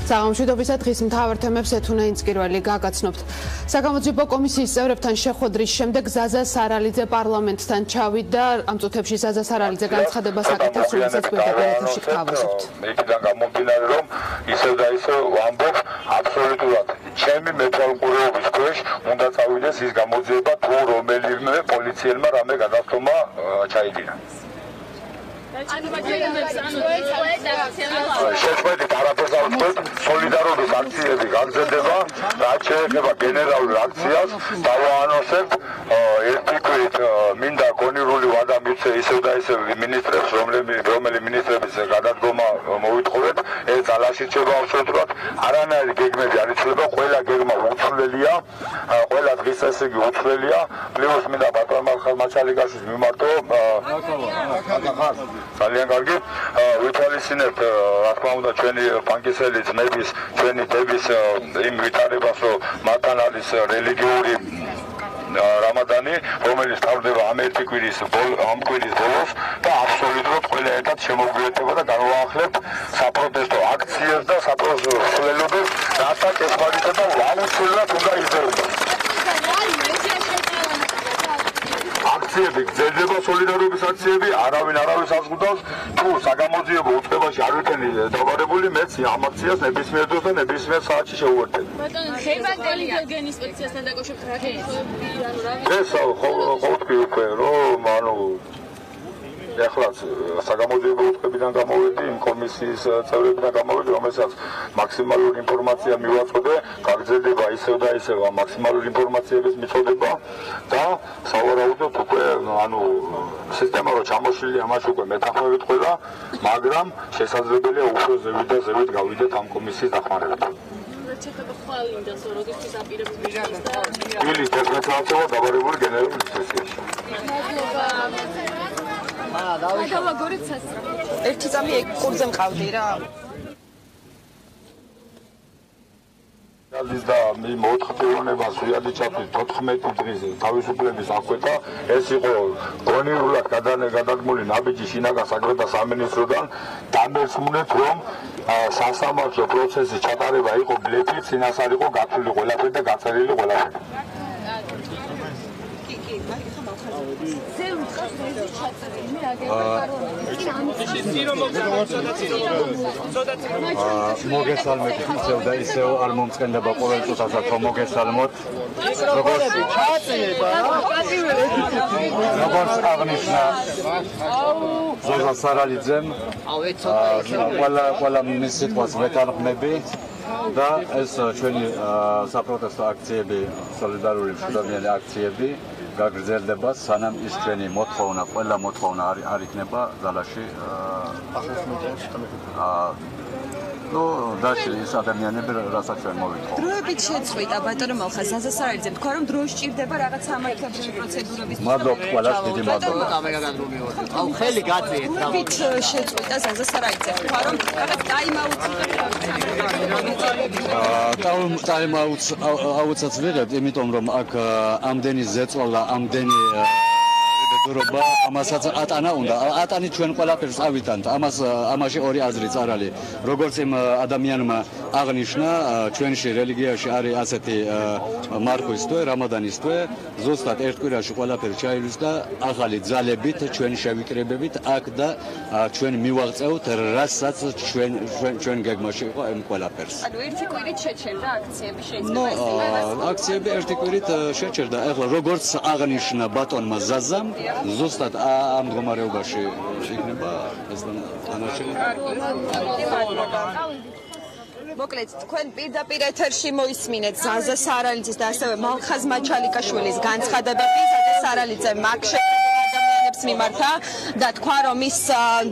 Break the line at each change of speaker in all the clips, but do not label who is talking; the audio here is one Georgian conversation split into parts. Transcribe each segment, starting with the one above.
საღამოშვიდობის დღის მთავარ თემებს ეთუნაინც პირველი გაგაცნობთ. საგამოძიებო კომისიის წევრებთან შეხვედრის შემდეგ ზაზა სარალიძე პარლამენტთან ჩავიდა. ამ წუთებში ზაზა სარალიძე განცხადებას აკეთებს, რომელსაც გვერდით გთავაზობთ.
იქიდან გამომდინარე, რომ ისევ და ისევ ვამბობ, აბსოლუტურად ჩემი მეთვალყურეობის ქვეშ უნდა წავიდეს ის გამოძიება, თუ რომელიმე პოლიციელმა რამე გადასტომა ჩაიდინა. შეხვედრით არაფერს არ ვთქვით, სოლიდარობის აქციები გაგრძელდება, რაც შეეხება გენერალურ აქციას, დავაანონსებთ, ერთი კვირით მინდა გონივრული ვადა მივცე ისევ და ისევ მინისტრებს, რომელი მინისტრების გადადგომა მოვითხოვეთ, ეს ალაშიჩება აბსოლუტურად, არანაირი გეგმები არ იცვლება, ყველა გეგმა უცვლელია, ყველა დღის წესრიგი უცვლელია, პლუს მინდა ბატონმა ხალხმაჩალიკაშვილს მიმართო ძალიან კარგი, ვითვალისწინებთ, რა თქმა უნდა, ჩვენი პანკისელი ძმების, ჩვენი დების იმ ვითარებას, რომ მათთან არის რელიგიური რამადანი, რომელიც თავდება ამ ერთი კვირის ბოლოს და აბსოლუტურად ყველა ერთად შემოგვიერთება და განვაახლებთ საპროტესტო აქციებს და საპროტესტო ცვლილებას, რასაც ესპანეთსა და აუცილებლად უნდა იზრდებოდეს. აქციები გრძელდება, სოლიდარობის აქციები, არავინ არავის აღზრდავს, თუ საგამოძიებო უწყებაში არ ვიქენი დაბარებული, მეც ამ აქციას ნებისმიერ დროს და ნებისმიერ საათში შევუერთდები.
ხეიბანკელი ინსპექციასთან დაკავშირებით რა გეუბნები?
ეს ხოვთქვი უკვე, რომ ეხლაც საგამოძიებო უწყებიდან გამოვედი, იმ კომისიის წევრებიდან გამოვედი, რომელსაც მაქსიმალური ინფორმაცია მივაწოდე, გაგრძელდება ისევ და ისევ ამ მაქსიმალური ინფორმაციების მიწოდება და სავარაუდოდ უკვე სისტემა რო ჩამოშლილი ამაში უკვე მეთანხმებით ყველა, მაგრამ შესაძლებელია უფრო ზევით და ზევით გავიდეთ ამ კომისიის დახმარებით. იulis 11 საათზე დაბარებული გენერალური სესიაში.
ერთი წამი კურსზე მყავდი რა.
და მოთხოვნებას ვიადი ჩაფრით 14 დღის თავისუფლების აღკვეთა, ეს იყო გონივრულად გადადგმული ნაბიჯი შინაგან საქმეთა სამინისტროდან, დამერწმუნეთ, რომ სასამართლო პროცესის ჩატარება იყო ბლეფი, წინასწარ იყო გათვლილი ყველაფერი და გაწერილი ყველაფერი.
მოგესალმებით ისევ და ისევ არ მომწყენდება ყოველ წუთასაც რომ მოგესალმოთ როგორც აღნიშნა ზოზა სარალიძემ ყველა მის სიტყვას ვეთანხმები და ეს ჩვენი საპროტესტო აქციები, სოლიდარული მშვიდობიანი აქციები გაგრძელდება, სანამ ის ჩვენი მოთხოვნა, ყველა მოთხოვნა არ იქნება ძალაში დაშლილი ის ადამიანები, რასაც ჩვენ მოვითხოვთ.
დროებით შეწყვიტა ბატონო მალხა ზაზა სარალიძემ თქვა, რომ დრო სჭირდება რაღაც სამართლებრივი პროცედურების.
მადლობთ ყველას, დიდი მადლობა.
აუ ხელი გაწიეთ.
დროებით შეწყვიტა ზაზა სარალიძემ თქვა, რომ რაღაც
ტაიმაუტს ვიღებთ, იმიტომ რომ აქ ამდენი ზეწოლა, ამდენი უბედურობა, ამასაც ატანა უნდა. ატანი ჩვენ ყველაფერს ავიტანთ. ამაში ორი აზრიც არ არის. როგორც იმ ადამიანმა აღნიშნა, ჩვენში რელიგიაში არის ასეთი მარხვის თვე, რამადანის თვე, ზუსტად ერთ კვირაში ყველაფერი ჩაივლის და ახალი ძალებით, ჩვენ შევიკრიბებით აქ და ჩვენ მივაღწევთ, რასაც ჩვენ გეგმაში იყო ამ ყველაფერს.
ანუ ერთი კვირით შეჩერდა აქციები შეიძლება.
აქციები ერთი კვირით შეჩერდა. ეხლა როგორც აღნიშნა ბატონმა ზაზამ, ზუსტად ამ მდგომარეობაში იქნება ეს დანარჩენი.
მოკლედ, თქვენ პირდაპირ ეთერში მოისმინეთ ზაზა სარალიძის და ასევე მალხაზ მაჩალიკაშვილის განცხადებები. ზაზა სარალიძე მაგ ადამიანებს მიმართა და თქვა, რომ ის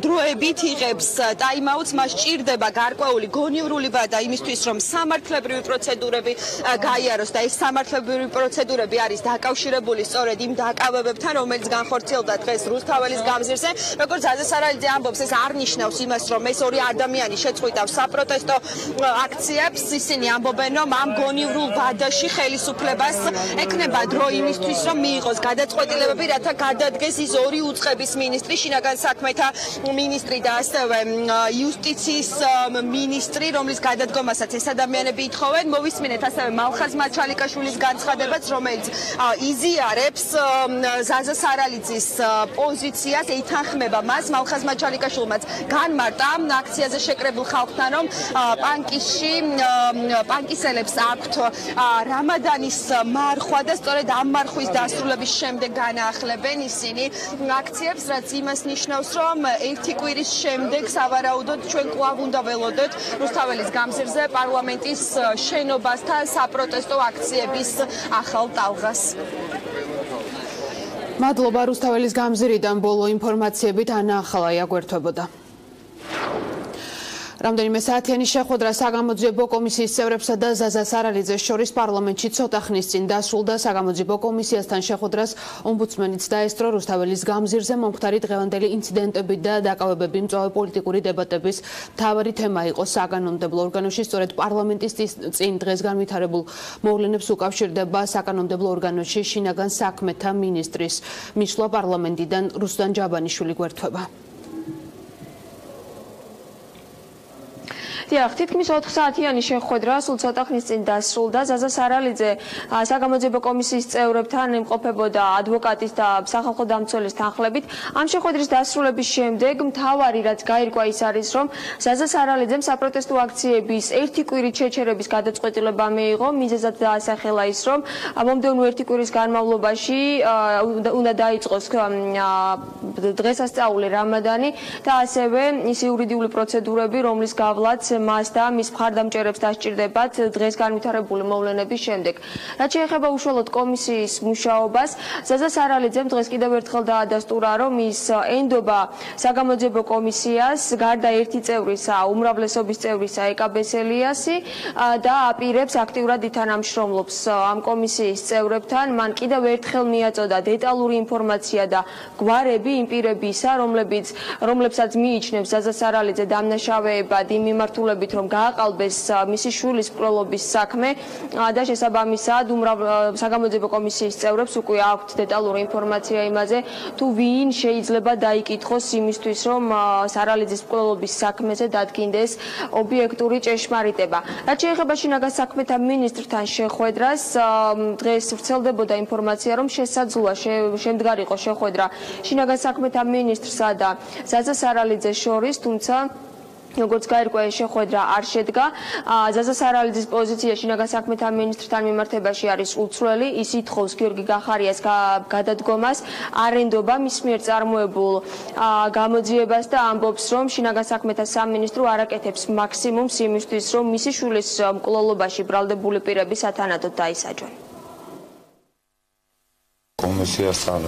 დროებით იღებს ტაიმაუტს, მას ჭირდება გარკვეული გონივრული ვადა იმისთვის, რომ სამართლებრივი პროცედურები გაიაროს და ეს სამართლებრივი პროცედურები არის დაკავშირებული სწორედ იმ დაკავებებთან, რომელიც განხორციელდა დღეს რუსთაველის გამზირზე. როგორც ზაზა სარალიძე ამბობს, ეს არ ნიშნავს იმას, რომ ეს ორი ადამიანი შეწყვიტავს საპროტესტო აქციებს. ისინი ამბობენ, რომ ამ გონივრულ ვადაში ხელისუფლებას ეკნება დრო იმისთვის, რომ მიიღოს გადაწყვეტილებები, რათა გადადგეს ის ორი ორი უწყების მინისტრი, შინაგან საქმეთა მინისტრი და ასევე იუსტიციის მინისტრი, რომლის გადადგომასაც ეს ადამიანები ითხოვენ. მოვისმინეთ ასევე მალხაზ მაჩალიკაშვილის განცხადებაც, რომელიც იზიარებს ზაზა სარალიძის პოზიციას, ეთანხმება მას. მალხაზ მაჩალიკაშვილმაც განმარტა აქციაზე შეკრებულ ხალხთან, რომ პანკისელებს აქვთ რამადანის მარხვა და სწორედ ამ მარხვის დასრულების შემდეგ განაახლებენ ისინი აქციებს, რაც იმას ნიშნავს, რომ ერთი კვირის შემდეგ სავარაუდოდ ჩვენ კვლავ უნდა ველოდოთ რუსთაველის გამზირზე პარლამენტის შენობასთან საპროტესტო აქციების ახალ ტალღას.
მადლობა რუსთაველის გამზირიდან ბოლო ინფორმაციებით ანა ახალაია გვერდებოდა. რამდენიმე საათიანი შეხვედრა საგამოძიებო კომისიის წევრებსა და ზაზა სარალიძეს შორის პარლამენტში ცოტა ხნის წინ დასრულდა. საგამოძიებო კომისიასთან შეხვედრას ომბუდსმენიც დაესწრო. რუსთაველის გამზირზე მომხდარი დღევანდელი ინციდენტები და დაკავებები მწვავე პოლიტიკური დებატების მთავარი თემა იყო საკანონმდებლო ორგანოში. სწორედ პარლამენტის წინ დღეს განვითარებულ მოვლენებს უკავშირდება საკანონმდებლო ორგანოში შინაგან საქმეთა მინისტრის მისვლა პარლამენტიდან. რუსდან ჯაბანიშვილი გვერდება.
თითქმის 4 საათიანი შეხვედრა სულ ცოტა ხნის წინ დასრულდა. ზაზა სარალიძე საგამოძიებო კომისიის წევრებთან იმყოფებოდა ადვოკატის და სახალხო დამცველის თანხლებით. ამ შეხვედრის დასრულების შემდეგ მთავარი რაც გაირკვა ის არის, რომ ზაზა სარალიძემ საპროტესტო აქციების ერთი კვირით შეჩერების გადაწყვეტილება მიიღო. მიზეზად დაასახელა ის, რომ მომდევნო ერთი კვირის განმავლობაში უნდა დაიწყოს დღესასწაული რამადანი და ასევე ის იურიდიული პროცედურები, რომლის გავლაც მას და მის მხარდამჭერებს დასჭირდებათ დღეს განვითარებული მოვლენების შემდეგ. რაც შეეხება უშუალოდ კომისიის მუშაობას, ზაზა სარალიძემ დღეს კიდევ ერთხელ დაადასტურა, რომ ის ენდობა საგამოძიებო კომისიას გარდა ერთი წევრისა, უმრავლესობის წევრისა ეკაბესელიასი და აპირებს აქტიურად ითანამშრომლობს ამ კომისიის წევრებთან. მან კიდევ ერთხელ მიაწოდა დეტალური ინფორმაცია და გვარები იმ პირებისა, რომლებსაც მიიჩნევს ზაზა სარალიძე დამნაშავეებად იმ მიმართულებით, რომ გააყალბეს მისი შვილის მკვლელობის საქმე და შესაბამისად საგამოძიებო კომისიის წევრებს უკვე აქვთ დეტალური ინფორმაცია იმაზე, თუ ვინ შეიძლება დაიკითხოს იმისთვის, რომ სარალიძის მკვლელობის საქმეზე დადგინდეს ობიექტური ჭეშმარიტება. რაც შეეხება შინაგან საქმეთა მინისტრთან შეხვედრას, დღეს ვრცელდებოდა ინფორმაცია, რომ შესაძლოა შემდგარიყო შეხვედრა შინაგან საქმეთა მინისტრსა და ზაზა სარალიძეს შორის, თუმცა როგორც გაირკვა ეს შეხვედრა არ შედგა. ზაზა სარალიძის პოზიცია შინაგან საქმეთა მინისტრთან მიმართებაში არის უცვლელი. ის ითხოვს გიორგი გახარიას გადადგომას, არენდობა მის მიერ წარმოებულ გამოძიებას და ამბობს, რომ შინაგან საქმეთა სამინისტრო არაკეთებს მაქსიმუმს იმისთვის, რომ მისი შვილის მკვლელობაში ბრალდებული პირები სათანადოდ დაისაჯონ.
კომისიასთან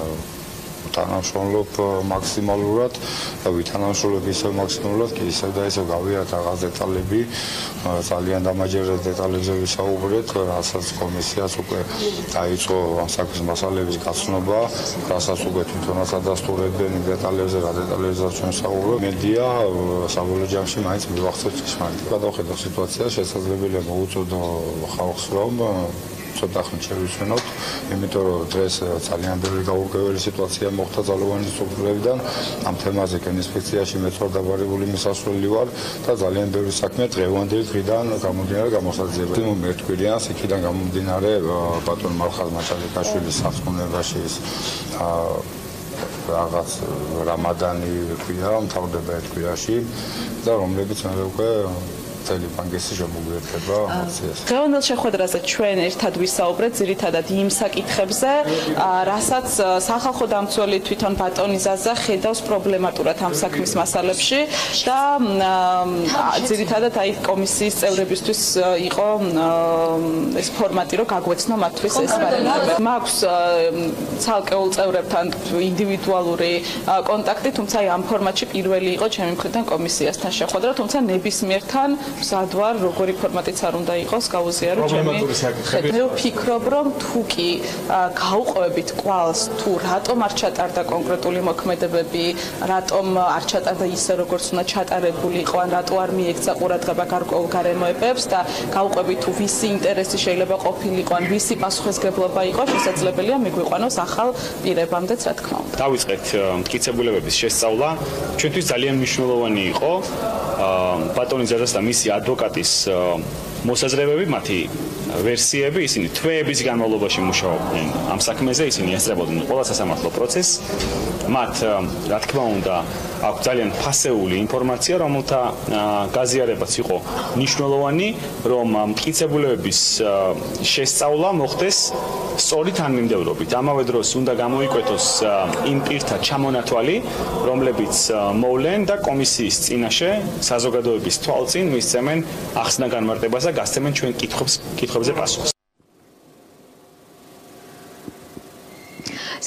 თანამშრომლობ მაქსიმალურად და ვითანამშრომლობ ისევ მაქსიმალურად კი ისევ და ისევ გავიარეთ რაღაც დეტალები, ძალიან დამაჯერდა დეტალებზე ვისაუბრეთ, რასაც კომისიას უკვე დაიწყო ამ საქმის მასალების გაცნობა, რასაც უკვე თვითონაც ადასტურებენ დეტალებზე, რა დეტალებზეც ჩვენ საუბრობთ. მედია საბოლოო ჯამში მაინც მივახცევთ ჭეშმარიტ. გადავხედავ სიტუაციას, შესაძლებელია მოუწოდო ხალხს, რომ ცოტა ხნით შევიცვენოთ, იმიტომ რომ დღეს ძალიან ბევრი გაურკვეველი სიტუაცია მოხდა ძალოვანი სტრუქტურებიდან. ამ თემაზე ინსპექციაში მეცვალდაბარებული მისასვლელი ვარ და ძალიან ბევრი საქმე დღევანდელი დღიდან გამომდინარე გამოსაძიება. ერთკვირიანს იქიდან გამომდინარე ბატონ მალხაზ მაჩალიკაშვილის სარწმუნოებაში ის რაღაც რამადანი ქვია, მთავრდება ერთ კვირაში და რომლებიც მე უკვე ტელეპანგესი შემოგვიერთება აქციას.
დღევანდელ შეხვედრაზე ჩვენ ერთად ვისაუბრეთ ძირითადად იმ საკითხებზე, რასაც სახალხო დამცველი თვითონ ბატონი ზაზა ხედავს პრობლემატურად ამ საქმის მასალებში და ძირითადად აი კომისიის წევრებისთვის იყო ეს ფორმატი, რომ გაგვეცნო მათთვის ეს ვარიანტები. მაქვს ცალკეულ წევრებთან ინდივიდუალური კონტაქტი, თუმცა აი ამ ფორმატში პირველი იყო ჩემი მხრიდან კომისიასთან შეხვედრა, თუმცა ნებისმიერთან მზად ვარ, როგორი ფორმატიც არ უნდა იყოს, გავუზიარო ჩემი. მე ვფიქრობ, რომ თუ კი გაუყვებით კვალს, თუ რატომ არ ჩატარდა კონკრეტული მოქმედებები, რატომ არ ჩატარდა ისე, როგორც უნდა ჩატარებული იყო, ან რატო არ მიექცა ყურადღება გარკვეულ გარემოებებს და გაუყვებით თუ ვისი ინტერესი შეიძლება ყოფილიყო, ან ვისი პასუხისგებლობა იყო, შესაძლებელია მიგვიყვანოს ახალ პირებამდეც, რა თქმა უნდა.
დავიწყეთ მტკიცებულებების შესწავლა. ჩვენთვის ძალიან მნიშვნელოვანი იყო ბატონი ზაზას და მისი ადვოკატის მოსაზრებები, მათი ვერსიები, ისინი თვეების განმავლობაში მუშაობდნენ ამ საქმეზე, ისინი ესწრებოდნენ ყველა სასამართლო პროცესს. მათ, რა თქმა უნდა, აქვს ძალიან ფასეული ინფორმაცია, რომელთა გაზიარებაც იყო მნიშვნელოვანი, რომ მტკიცებულებების შესწავლა მოხდეს სწორი თანმიმდევრობით. ამავე დროს უნდა გამოიკვეთოს იმ პირთა ჩამონათვალი, რომლებიც მოვლენ და კომისიის წინაშე საზოგადოების თვალწინ მისცემენ ახსნა განმარტებას და გასცემენ ჩვენ კითხვებზე პასუხს.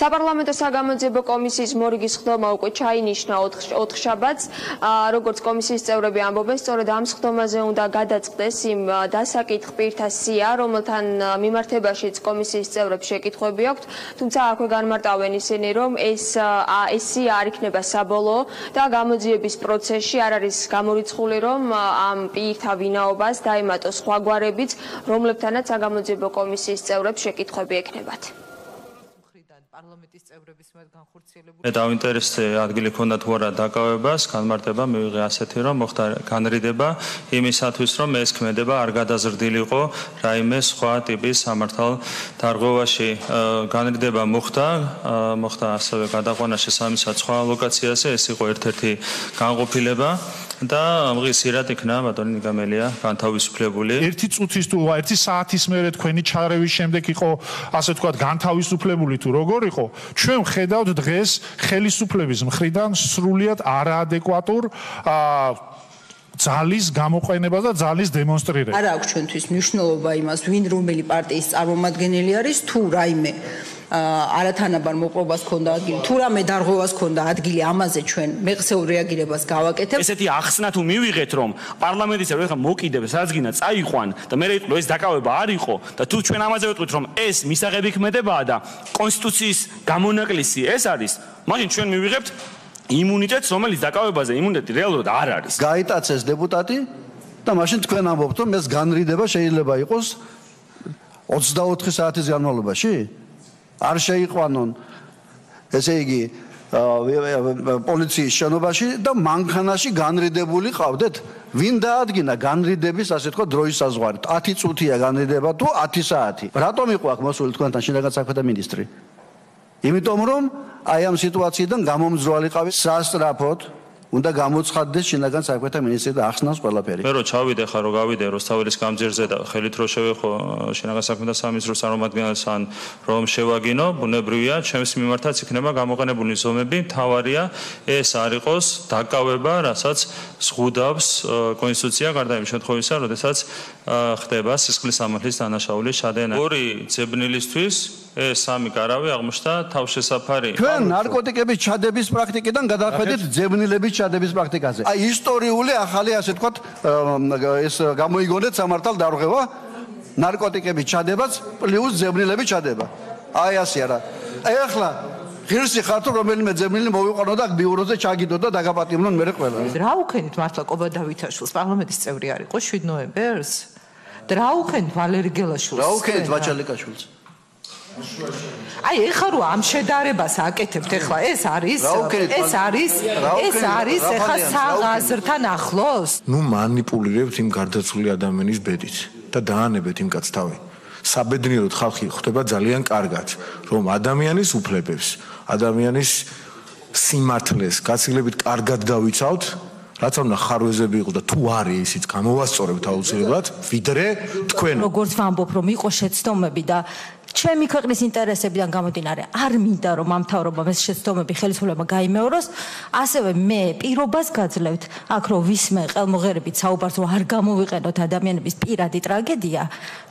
საპარლამენტო საგამოძიებო კომისიის მორიგის ხდომა უკვე ჩაინიშნა 4 შაბათს. როგორც კომისიის წევრები ამბობენ, სწორედ ამ ხდომაზე უნდა გადაწყდეს იმ დასაკითხ პირთა სია, რომელთან მიმართებაშიც კომისიის წევრებს შეკითხვები აქვთ, თუმცა აქვე განმარტავენ ისინი, რომ ეს სია არ იქნება საბოლოო და გამოძიების პროცესში არ არის გამორიცხული, რომ ამ პირთა ვინაობას დაემატოს სხვა გვარებიც, რომლებთანაც საგამოძიებო კომისიის წევრებს შეკითხვები ექნებათ.
მე დავინტერესე ადგილი ქონდა თუ არა დაკავებას, განმარტება მივიღე ასეთი, რომ მოხდა განრიდება იმისათვის, რომ ეს ქმედება არ გადაზრდილიყო რაიმე სხვა ტიპის სამართალ დარღვევაში. განრიდება მოხდა ასევე გადაყვანა შესაბამისად სხვა ლოკაციაზე, ეს იყო ერთ-ერთი განყოფილება. და მღისირად იქნა ბატონი ნიგამელია განთავისუფლებული.
ერთი წუთის თუ 1 საათის მერე თქვენი ჩარევის შემდეგ იყო ასე ვთქვათ განთავისუფლებული თუ როგორ იყო, ჩვენ ვხედავთ დღეს ხელისუფლების მხრიდან სრულიად არაადეკვატურ ძალის გამოყენებას და ძალის დემონსტრირებას.
არა აქვს ჩვენთვის მნიშვნელობა იმას, ვინ რომელი პარტიის წარმომადგენელი არის, თუ რაიმე არათანაბარ მოპყრობას ქონდა ადგილი, თუ რამე დარღვევას ქონდა ადგილი, ამაზე ჩვენ მեղსეულ რეაგირებას გავაკეთებთ.
ესეთი ახსნა თუ მივიღეთ, რომ პარლამენტის წევრები ხა მოკიდებს, რაც გინდა წაიყვან და მე იყო ეს დაკავება არ იყო და თუ ჩვენ ამაზე ვიტყვით, რომ ეს მისაღები ქმედებაა და კონსტიტუციის გამონაკლისი ეს არის, მაშინ ჩვენ მივიღებთ იმუნიტეტს, რომელიც დაკავებაზე იმუნიტეტი რეალურად არ არის.
გაიტაცეს დეპუტატი და მაშინ თქვენ ამბობთ, რომ ეს განრიდება შეიძლება იყოს 24 საათის განმავლობაში? არ შეიყვანონ ესე იგი პოლიციის შენობაში და მანქანაში განრიდებული ყავდეთ. ვინ დაადგინა განრიდების ასე თქვა დროის საზღვარი? 10 წუთია განრიდება თუ 10 საათი? რატომ იყო აქ მოსული თქვენთან შინაგან საქმეთა მინისტრი? იმიტომ რომ აი ამ სიტუაციიდან გამომძვრალიყავი სასტრაფოდ უნდა გამოცხადდეს შინაგან საქმეთა მინისტრი და ახსნას ყველაფერი.
მე რო ჩავიდე ხა რო გავიდე როსთაველის გამძირზე და ხელით რო შევეხო შინაგან საქმეთა სამინისტროს წარმომადგენელს ან რომ შევაგინო, ბუნებრივია, ჩემს მიმართაც იქნება გამოყენებული ზომები, თავარია ეს არ იყოს დაკავება, რასაც ზღუდავს კონსტიტუცია, გარდა იმ შემთხვევისა, როდესაც ხდება სისხლის სამართლის დანაშაულის შადენა. ორი ძებნილისთვის ეს სამი გარავი აღმოჩნდა თავშესაფარი.
თქვენ ნარკოტიკების ჩადების პრაქტიკიდან გადახედეთ ძებნილების ჩადების პრაქტიკაზე. აი ისტორიული ახალი ასე თქვათ ეს გამოიგონეთ სამართალ დარღვევა ნარკოტიკების ჩადებაც პლუს ძებნილების ჩადება. აი ასე არა. ეხლა ღირსი ხარ თუ რომელიმე ძებნილი მოვიყვანო და ბიუროზე ჩაგიდო და დაგაპატიმრონ მე ყველა.
რა უქენით მართლა კობადავითაშვილს პარლამენტის წევრი არ იყო 7 ნოემბერს? რა უქენით ვალერი გელაშვილს?
რა უქენით ვაჩალიკაშვილს?
აი ეხლა რო ამ შედარებას აკეთებთ ეხლა ეს არის ეხლა საღაზრთან ახლოს?
ნუ მანიპულირებთ იმ გარდაცვლილი ადამიანის ბედით და დაანებეთ იმ კაცს თავი. საბედნიეროდ ხალხი ხვდება ძალიან კარგად, რომ ადამიანის უფლებებს, ადამიანის სიმართლეს გაცილებით კარგად დავიცავთ, რაც უნდა ხარვეზები იყო და თუ არის ისიც გამოვასწორებთ აუცილებლად, ვიდრე თქვენ.
როგორც ვამბობ, რომ იყო შეცდომები და ჩემი ქვეყნის ინტერესებიდან გამომდინარე არ მინდა რომ ამ მთავრობამ ეს შეცდომები ხელისუფლება გაიმეოროს, ასევე მე პირობას გაძლევთ აქ რომ ვისმე ყელმოღერებით საუბარს რომ არ გამოვიყენოთ ადამიანების პირადი ტრაგედია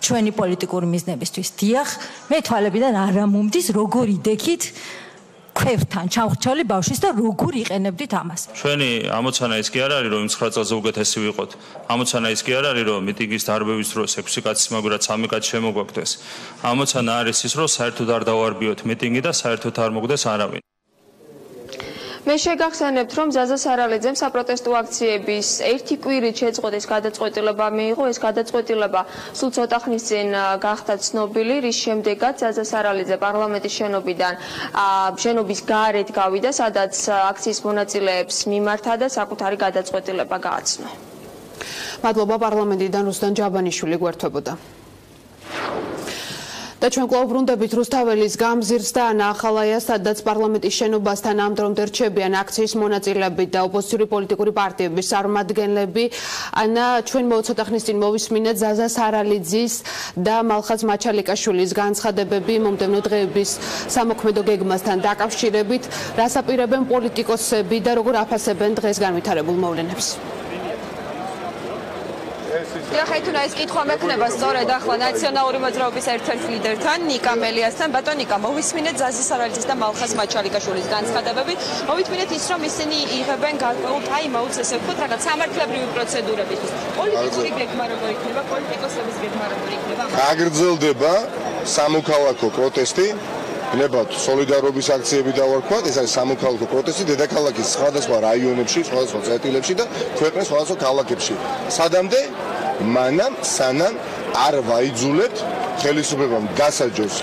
ჩვენი პოლიტიკური მიზნებისთვის. დიახ, მე თვალებიდან არ ამომდის როგორ იდექით ქვევთან ჩამხრჩეული ბავშვის და როგორ იყენებდით ამას?
ჩვენი ამოცანა ის კი არ არის, რომ 9 წელზე უკეთესი ვიყოთ. ამოცანა ის კი არ არის, რომ მიტინგის დარბევის დროს 6 კაცის მაგრად 3 კაცი შემოგვაკვდეს. ამოცანა არის ის, რომ საერთოდ არ დავარბიოთ მიტინგი და საერთოდ არ მოგვდეს არავინ.
მე შეგახსენებთ, რომ ზაზა სარალიძემ საპროტესტო აქციების ერთი კვირით შეწყვეტის გადაწყვეტილება მიიღო. ეს გადაწყვეტილება სულ ცოტა ხნის წინ გახდა ცნობილი, რის შემდეგაც ზაზა სარალიძე პარლამენტის შენობის გარეთ გავიდა, სადაც აქციის მონაწილეებს მიმართა და საკუთარი გადაწყვეტილება გააცნო.
მადლობა. პარლამენტიდან რუსტან ჯაბანიშვილი გვერდებოდა. და ჩვენ კვლავ ბრუნდებით რუსთაველის გამზირს და ანა ახალაიას, სადაც პარლამენტის შენობასთან ამ დრომდე რჩებიან აქციის მონაწილეები და ოპოზიციური პოლიტიკური პარტიების წარმომადგენლები. ანა, ჩვენ ცოტა ხნის წინ მოვისმინეთ ზაზა სარალიძის და მალხაზ მაჩალიკაშვილის განცხადებები მომდევნო დღეების სამოქმედო გეგმასთან დაკავშირებით, რას აპირებენ პოლიტიკოსები და როგორ აფასებენ დღეს განვითარებულ მოვლენებს.
ხეთუნა ეს კითხვა მექნება სწორედ ახლა ნაციონალური მოძრაობის ერთ-ერთ ლიდერთან ნიკა მელიასთან. ბატონ ნიკა, მოვისმინეთ ზაზა სარალიძის და მალხაზ მაჩალიკაშვილის განცხადებები. მოვისმინეთ ის, რომ ისინი იღებენ გარკვეულ ტაიმაუტს, ესე ვთქვათ, რაღაც სამართლებრივი პროცედურებისთვის. პოლიტიკური გეგმა როგორ იქნება, პოლიტიკოსების გეგმა როგორ იქნება?
გაგრძელდება სამოქალაქო პროტესტი. ნებად სოლიდარობის აქციები დავარქვათ, ეს არის სამოქალაქო პროტესტი დედაქალაქის სხვადასხვა რაიონებში, სხვადასხვა წერტილებში და ქვეყნის სხვადასხვა ქალაქებში. სადამდე მანამ სანამ არ ვაიძულებთ ხელისუფლებამ გასაჯოს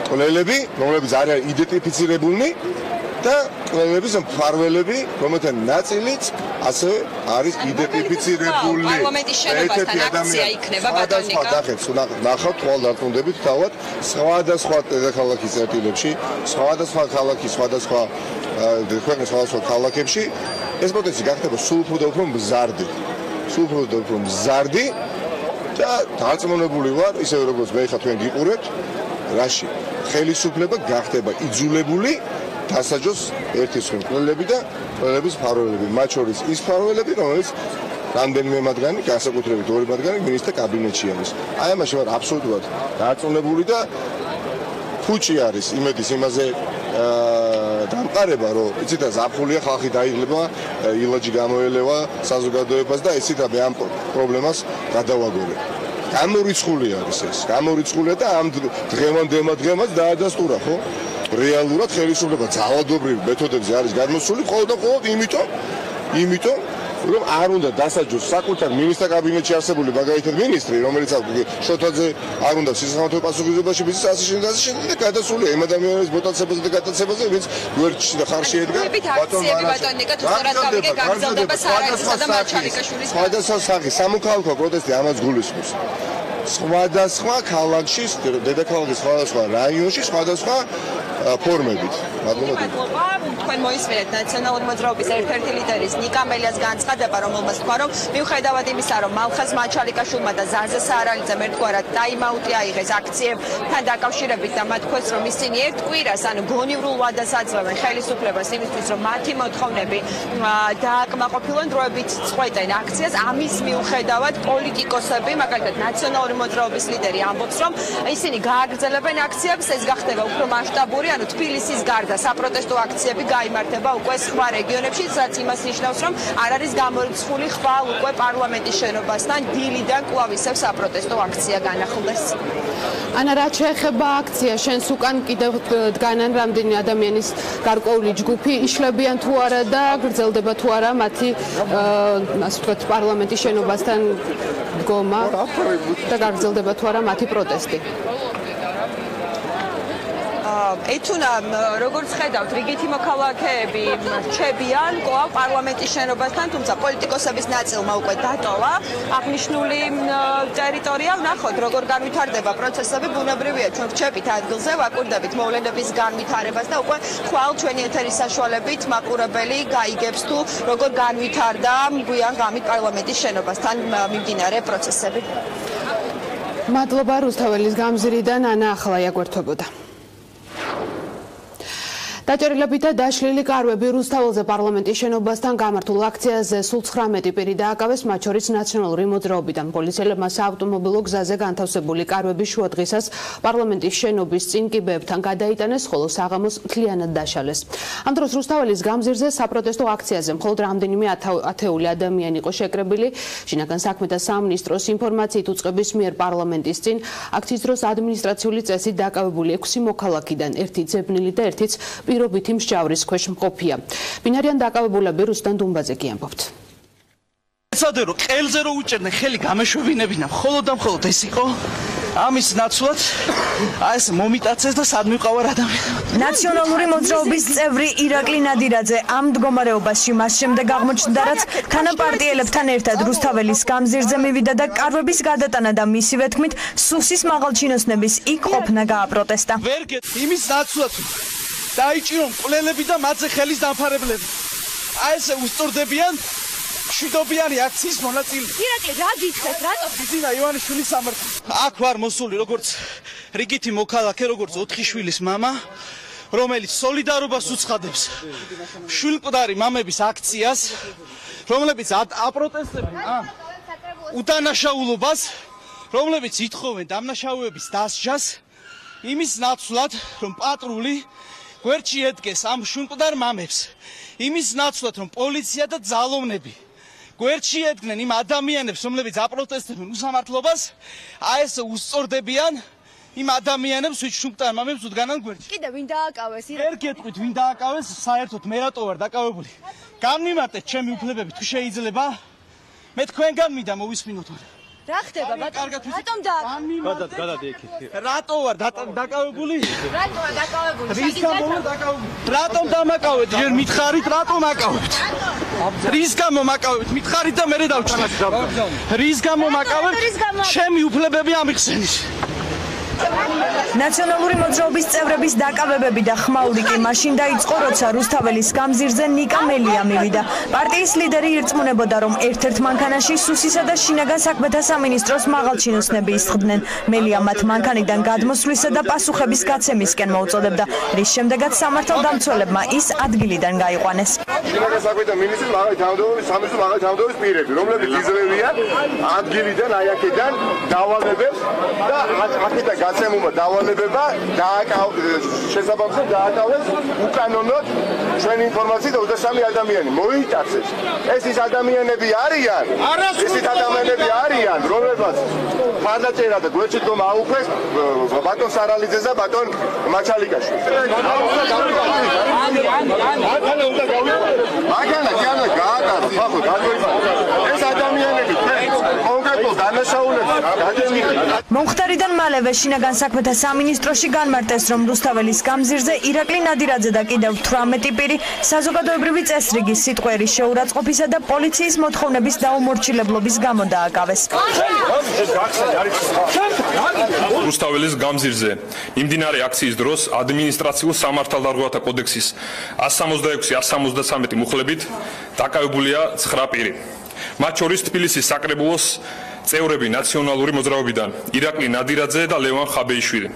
კვლელები, რომლებიც არ არის იდენტიფიცირებულნი და კვლელების მფარველები, რომელთა ნაწილიც ასევე არის იდენტიფიცირებული.
პარლამენტის შენობასთან აქცია იქნება ბატონ ნიკა.
ნახავთ, თვალ დარწმუნდებით თავად სხვადასხვა დედაქალაქის წერტილებში, სხვადასხვა ქალაქის, სხვადასხვა ქვეყნის სხვადასხვა ქალაქებში ეს პროტესტი გახდება სულ უფრო და უფრო მზარდი. სულ უფრო და უფრო მზარდი და დარწმუნებული ვარ, ისე როგორც მე ხა თქვენ გიყურებთ, რაში ხელისუფლება გახდება იძულებული დასაჯოს ერთის მკვლელები და მკვლელების მფარველები, მათ შორის ის მფარველები, რომელიც რამდენიმე მათგანი, განსაკუთრებით 2 მათგანი მინისტრთა კაბინეტში არის. აი ამაში ვარ აბსოლუტურად დარწმუნებული და ფუჭი არის იმედის იმაზე დამყარება, რომ იცით რა ზაფხულია, ხალხი დაიღლება, ილაჯი გამოელევა საზოგადოებას და იცით რა მე ამ პრობლემას გადავაგორებ. გამორიცხული არის ეს, გამორიცხულია და ამ დღემდე დაადასტურა, ხო? რეალურად ხელისუფლება ძალადობრივ მეთოდებზე არის გადმოსული მხოლოდ იმიტომ რომ არ უნდა დასაჯოს საკუთარ მინისტრთა კაბინეტში არსებული მაგალითად მინისტრი, რომელიც შოთაძე არ უნდა სისხლმავთო პასუხისმგებლობაში მისცეს ასე და გადასულია იმ ადამიანების მოტაცებაზე და გადაცებაზე, ვინც გვერდში და ხარში ედგა.
ბატონ ნიკა, თუ სწორად გავიგე, გაგრძელდება სარალიძისა და მაჩალიკაშვილის
სხვადასხვა სახის სამოქალაქო პროტესტი ამას გულისხმობს. სხვადასხვა ქალაქში, დედაქალაქის სხვადასხვა რაიონში, სხვადასხვა ფორმებით.
მადლობა. თქვენ მოისმინეთ ნაციონალური მოძრაობის ერთ-ერთი ლიდერის ნიკა მელიას განცხადება, რომელმაც თქვა, რომ მიუხედავად იმისა, რომ მალხაზ მაჩალიკაშვილმა და ზაზა სარალიძემ ერთგვარად ტაიმაუტი აიღეს აქციებთან დაკავშირებით და მათ თქვეს, რომ ისინი ერთ კვირას, ანუ გონივრულ ვადას აძლევენ ხელისუფლებას იმისთვის, რომ მათი მოთხოვნები დააკმაყოფილონ, დროებით წყვეტენ აქციას. ამის მიუხედავად პოლიტიკოსები, მაგალითად ნაციონალური მოძრაობის ლიდერი ამბობს, რომ ისინი გააგრძელებენ აქციებს, ეს გახდება უფრო მასშტაბური, ანუ თბილისის გარდა საპროტესტო აქციები გაიმართება უკვე სხვა რეგიონებში, რაც იმას ნიშნავს, რომ არ არის გამორიცხული ხვალ უკვე პარლამენტის შენობასთან დილიდან კვლავ ისევ საპროტესტო აქცია განახლდეს.
ანა, რაც შეეხება აქცია, შენს უკან კიდევ დგანან რამდენი ადამიანის გარკვეული ჯგუფი, იშლებიან თუ არა და გრძელდება თუ არა მათი ასე ვთქვათ პარლამენტის შენობასთან დგომა და გაგრძელდება თუ არა მათი პროტესტი.
ეთუნა, როგორც ხედავთ, რიგითი მოქალაქეები რჩებიან კვლავ პარლამენტის შენობასთან, თუმცა პოლიტიკოსების ნაწილმა უკვე დატოვა აღნიშნული ტერიტორია. ვნახოთ, როგორ განვითარდება პროცესები. ბუნებრივია, ჩვენ რჩებით ადგილზე, ვაკვირდებით მოვლენების განვითარებას და უკვე ხვალ ჩვენი ეთერის საშუალებით მაყურებელი გაიგებს თუ როგორ განვითარდა გვიან ღამით პარლამენტის შენობასთან მიმდინარე პროცესები.
მადლობა. რუსთაველის გამზირიდან ანა ახალაია გვერდებოდა. დაჭერილები და დაშლილი კარვები რუსთაველზე პარლამენტის შენობასთან გამართულ აქციაზე სულ 19 პირი დააკავეს, მათ შორის ნაციონალური მოძრაობიდან. პოლიციელებმა საავტომობილო გზაზე განთავსებული კარვები შუადღისას პარლამენტის შენობის წინ კიბეებთან გადაიტანეს, ხოლო საღამოს მთლიანად დაშალეს. ამ დროს რუსთაველის გამზირზე საპროტესტო აქციაზე მხოლოდ რამდენიმე ათეული ადამიანი იყო შეკრებილი. შინაგან საქმეთა სამინისტროს ინფორმაციით უწყების მიერ პარლამენტის წინ აქციის დროს ადმინისტრაციული წესით დაკავებული 6 მოქალაქიდან ერთი ძებნილი და ერთიც პირობითი მსჯავრის ქვეშ მყოფია. ბინარიან დაკავებულები რუსთან დუმბაძე კი ამბობთ.
ეცადე რომ ყელზე რო უჭერდნენ ხელი გამეშვებინებინა, მხოლოდ და მხოლოდ ეს იყო ამის ნაცვლად აი ეს მომიტაცეს და სად მიყავარ ადამიანები.
ნაციონალური მოძრაობის წევრი ირაკლი ნადირაძე ამ მდგომარეობაში მას შემდეგ აღმოჩნდა, რაც თანაპარტიელებთან ერთად რუსთაველის გამზირზე მივიდა და კარვების გადატანა და მისივე თქმით სუსის მაღალჩინოსნების იქ ყოფნა გააპროტესტა.
იმის ნაცვლად დაიჭირონ მკვლელები და მათზე ხელის დამფარებლები. აი ესე უსწორდებიან შვიდობიანი აქციის მონაწილე.
ირაკლი, რა გითხეთ, რატო?
ძინა ივანიშვილის სამართალი. აქ ვარ მოსული როგორც რიგითი მოქალაქე, როგორც 4 შვილის მამა, რომელიც სოლიდარობას უცხადებს შვილმკვდარი მამების აქციას, რომლებიც აპროტესტებენ ამ უდანაშაულობას, რომლებიც ითხოვენ დამნაშავეების დასჯას, იმის ნაცვლად, რომ პატრული გვერდში ედგეს ამ შვილმკვდარ მამებს, იმის ნაცვლად, რომ პოლიცია და ძალოვნები გვერდში ედგნენ იმ ადამიანებს, რომლებიც აპროტესტებენ უსამართლობას, აი ეს უსწორდებიან იმ ადამიანებს, ვინც შვილმკვდარ მამებს უდგანან გვერდში.
კიდე ვინ დააკავეს?
ვერ გეტყვით, ვინ დააკავეს, საერთოდ მე რატო ვარ დაკავებული. განმიმარტეთ ჩემი უფლებები, თუ შეიძლება. მე თქვენგან მინდა მოვისმინოთ.
რა ხდება, ბატონო? რატომ
რატო ვარ დაკავებული?
რატო ვარ დაკავებული?
რის გამო ვარ დაკავებული? რატომ დამაკავეთ? ჯერ მითხარით, რატომ აკავებთ? რის გამო მაკავებთ? მითხარით და მე დავჭრათ. რის გამო მაკავებთ? ჩემი უფლებები ამიხსენის.
ნაციონალური მოძრაობის წევრების დაკავებები და ხმაური კი მაშინ დაიწყო, როცა რუსთაველის გამზირზე ნიკა მელია მივიდა. პარტიის ლიდერი ირწმუნებოდა, რომ ერთ-ერთ მანქანაში სუსისა და შინაგან საქმეთა სამინისტროს მაღალჩინოსნები ისხდნენ. მელია მათ მანქანიდან გადმოსვლისა და პასუხების გაცემისკენ მოუწოდებდა, რის შემდეგაც სამართალდამცველებმა ის ადგილიდან გაიყვანეს.
შინაგან საქმეთა მინისტრის სამინისტროს მაღალი თავმჯდომარის პირები, რომლებიც იძლევიან ადგილიდან აი აქედან დავალებებს და აქედან გაცემულმა დავალებება შესაბამისად დააკავეს უკანონოდ ჩვენი ინფორმაციით 23 ადამიანი მოიტაცეს. ეს ის ადამიანები არიან, რომლებსაც ხარდაჭერა და გვერდში დგომა აუქმეს ბატონ სარალიძეს და ბატონ მაჩალიკაშვილს. მაგანა კი არა გააკაროთ, ხო, ეს ადამიანები კონკრეტულ დანაშაულებს გადემიღეთ.
მომხდარიდან მალევე შინაგან საქმეთა სამინისტროში განმარტეს, რომ რუსთაველის გამზირზე ირაკლი ნადირაძე და კიდევ 18 პირი საზოგადოებრივი წესრიგის სიტყვერის შეურაცხყოფისა და პოლიციის მოთხოვნების დაუმორჩილებლობის გამო დააკავეს.
რუსთაველის გამზირზე იმდინარე აქციის დროს ადმინისტრაციულ სამართალდარღვევათა კოდექსის 166-173 მუხლებით დაკავებულია 9 პირი. მათ შორის თბილისის საკრებულოს წევრები ნაციონალური მოძრაობიდან ირაკლი ნადირაძე და ლევან ხაბეიშვილი.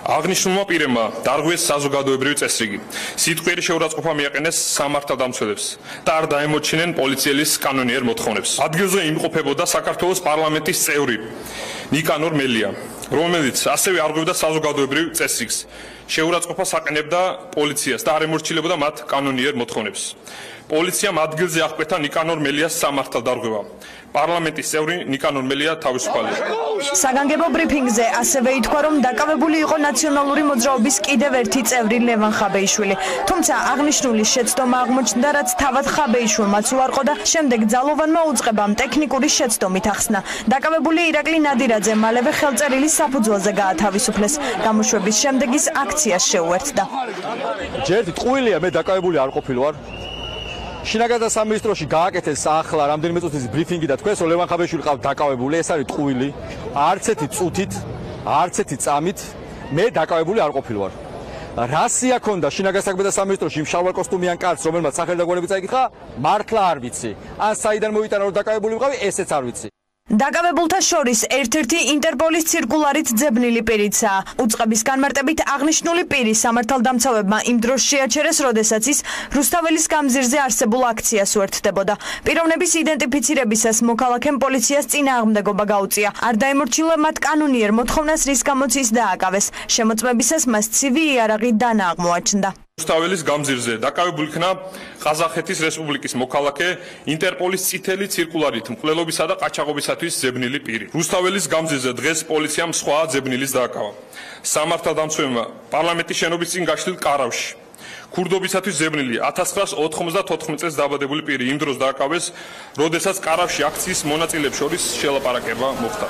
აღნიშნულმა პირებმა დარღვიეს საზოგადოებრივი წესრიგი. სიტყვიერი შეურაცხყოფა მიაყენეს სამართალდამცველებს და არ დაემორჩინენ პოლიციელის კანონიერ მოთხოვნებს. ადგილზე იმყოფებოდა საქართველოს პარლამენტის წევრი ნიკანორ მელია, რომელიც ასევე არღვევდა საზოგადოებრივ წესრიგს. შეურაცხყოფას აყენებდა პოლიციას და არ ემორჩილებოდა მათ კანონიერ მოთხოვნებს. პოლიციამ ადგილზე აღკვეთა ნიკანორ მელიას სამართალდარღვევა. პარლამენტის წევრი ნიკანორ მელია თავისუფალია.
საგანგებო ბრიფინგზე ასევე ითქვა, რომ დაკავებული იყო ნაციონალური მოძრაობის კიდევ ერთი წევრი ლევან ხაბეიშვილი. თუმცა აღნიშნული შეცდომა აღმოჩნდა, რაც თავად ხაბეიშვილმაც უარყო და შემდეგ ძალოვანმა უწყებამ ტექნიკური შეცდომით ახსნა. დაკავებული ირაკლი ნადირაძე მალევე ხელწერილის საფუძველზე გაათავისუფლეს. გამოშვების შემდეგ ის აქციას შეუერთდა.
ჯერ ტყუილია მე დაკავებული არ ყოფილვარ. შინაგან სამინისტროში გააკეთეს ახლა რამდენიმე წუთის ბრიფინგი და თქვენს ლევან ხაბეიშვილი ყავთ დაკავებული, ეს არის ტყუილი. არც ერთი წუთით, არც ერთი წამით მე დაკავებული არ ყოფილვარ. რასია ქონდა შინაგან საქმეთა სამინისტროში იმ შავ კოსტუმიან კაცს, რომელმაც სახელდაგვარები წაიკითხა, მართლა არ ვიცი. ან საიდან მოვიტანა რომ დაკავებული ვიყავი, ესეც არ ვიცი.
დაკავებულთა შორის ერთ-ერთი ინტერპოლის ცირკულარით ძებნილი პირიცაა. უწყების განმარტებით აღნიშნული პირი სამართალდამცავებმა იმ დროს შეაჩერეს, როდესაც ის რუსთაველის გამზირზე არსებულ აქციას უერთდებოდა. პიროვნების იდენტიფიცირებისას მოქალაქემ პოლიციას წინააღმდეგობა გაუწია. არ დაემორჩილა მათ კანონიერ მოთხოვნას, რის გამოც ის დააკავეს. შემოწმებისას მას ცივი იარაღი დანა აღმოაჩნდა.
რუსთაველის გამზირზე დაკავებული იქნა ყაზახეთის რესპუბლიკის მოქალაქე ინტერპოლის წითელი ცირკულარით მკვლელობისა და ყაჩაღობისათვის ძებნილი პირი. რუსთაველის გამზირზე დღეს პოლიციამ სხვა ძებნილის დააკავა. სამართალდამცავებმა პარლამენტის შენობის წინ გაშლილ კარავში ქურდობისათვის ძებნილი 1994 წელს დაბადებული პირი იმ დროს დააკავეს, როდესაც კარავში აქციის მონაწილეებს შორის შელაპარაკება მოხდა.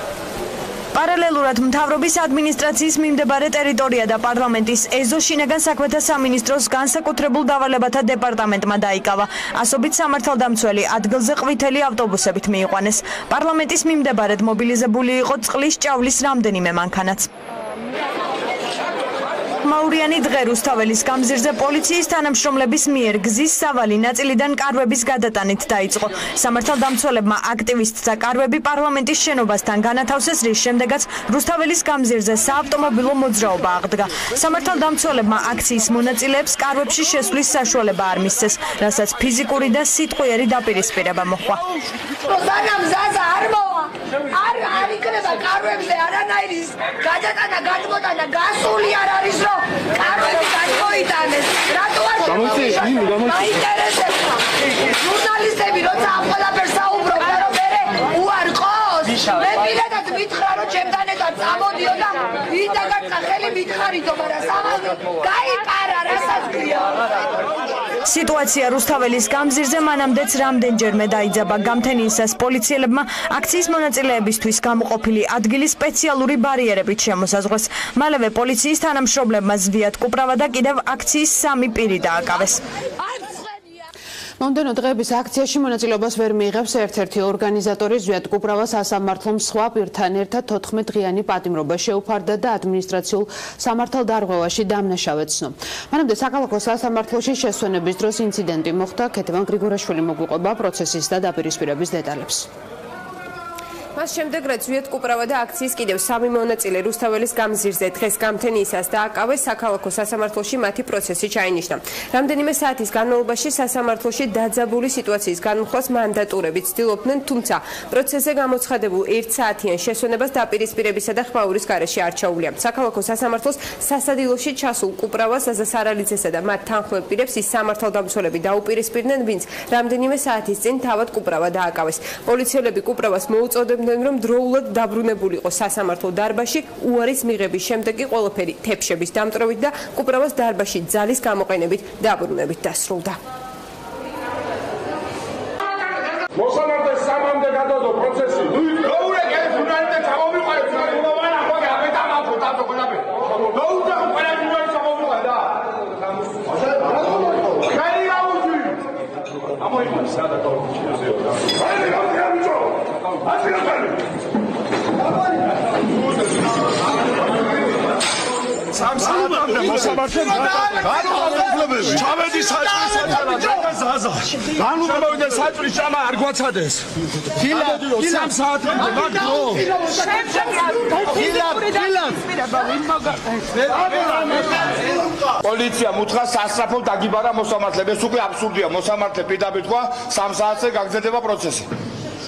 პარალელურად მთავრობის ადმინისტრაციის მიმდებარე ტერიტორია და პარლამენტის ეზო შინაგან საქმეთა სამინისტროს განსაკუთრებულ დავალებათა დეპარტამენტმა დაიკავა. ასობით სამართალდამცველი ადგილზე ყვითელი ავტობუსებით მიიყვანეს. პარლამენტის მიმდებარედ მობილიზებული იყო წყლის ჭავლის რამდენიმე მანქანაც. მაურიანი დღე რუსთაველის გამზირზე პოლიციის თანამშრომლების მიერ გზის სავალი ნაწილიდან კარვების გადატანით დაიწყო. სამართალდამცველებმა აქტივისტთა კარვები პარლამენტის შენობასთან განათავსეს, რის შემდეგაც რუსთაველის გამზირზე საავტომობილო მოძრაობა აღდგა. სამართალდამცველებმა აქციის მონაწილეებს კარვებში შესვლის საშუალება არ მისცეს, რასაც ფიზიკური და სიტყვიერი დაპირისპირება მოჰყვა.
არ იქნება კარვებზე არანაირი გადატანა გადმოტანა გასული არ არის რომ კარვები გადმოიტანეს რატო არ მაინტერესებდა ჟურნალისტები როცა ამ ყველაფერს საუბრობენ რომ მე უარყოს მე პირადად მითხრა რომ ჩემთან ერთად წამოდიო და ვიდაგარწა ხელი მითხარითო მაგრამ სამალ გაიპარა რასაც ქვია.
სიტუაცია რუსთაველის გამზირზე მანამდეც რამდენჯერმე დაიძაბა. გამთენიისას პოლიციელებმა აქციის მონაწილეებისთვის გამოყოფილი ადგილი სპეციალური ბარიერებით შემოსაზღვრეს. მალევე პოლიციის თანამშრომლებმა ზვიად კუპრავა და კიდევ აქციის 3 პირი დააკავეს.
მომდევნო დღეების აქციაში მონაწილეობას ვერ მიიღებს ერთ-ერთი ორგანიზატორი. ზვიად კუპრავას სასამართლომ სხვა პირთან ერთად 14 დღიანი პატიმრობა შეუფარდა და ადმინისტრაციულ სამართალდარღვევაში დამნაშავედ ცნო. მანამდე საქალაქო სასამართლოში შესვენების დროს ინციდენტი მოხდა. ქეთევან გრიგორაშვილი მოგვიყვება პროცესის და დაპირისპირების დეტალებს.
მას შემდეგ რაც ზვიად კუპრავა და აქციის კიდევ 3 მონაწილე რუსთაველის გამზირზე დღეს გამთენიისას დააკავეს, საქალაქო სასამართლოში მათი პროცესი ჩაინიშნა. რამდენიმე საათის განმავლობაში სასამართლოში დაძაბული სიტუაციის განმხილვას მანდატურები ცდილობდნენ, თუმცა პროცესზე გამოცხადებულ 1 საათიან შესვენებას დაპირისპირებისა და ხმაურის გარეშე არ ჩაუვლია. საქალაქო სასამართლოს სასადილოში ჩასულ კუპრავას, ზაზასარალიძესა და მათ თანხმობილ პირებს ის სამართალდამცველები დაუპირისპირდნენ, ვინც რამდენიმე საათის წინ თავად კუპრავა დააკავეს. პოლიციელები კუპრავას მოუწოდებდნენ რომ დროულად დაბრუნებულიყო სასამართლო დარბაზში, უარის მიღების შემდეგ კი ყველაფერი თეფშების დამტრობით და კუპრავას დარბაზში ძალის გამოყენებით დაბრუნებით დასრულდა.
მოსამართლეს სამამდე გადადო პროცესი. ნოურე კეფუნალდე ჩამოვიყარეთ სამომავალ ახლა გაბეთამავთ თამთო ყველაფერი. ნოურე ყველაფერი ჩამოვიყარ და. ხელი აუძი. ამოიყვანე სადა კორუფციაზე. ხელი აუძი. სამ საათამდე მოსამართლემ ჩავედი საჭრის ზაზა გამოვიდა საჭრის ჭამა არ გვაცადეს სამ საათამდე მაგდრო პოლიცია მუთხა სასწრაფო დაგიბარა მოსამართლებს. ეს უკვე აბსურდია. მოსამართლე პირდაპირ თქვა 3 საათზე გაგრძელდება პროცესი.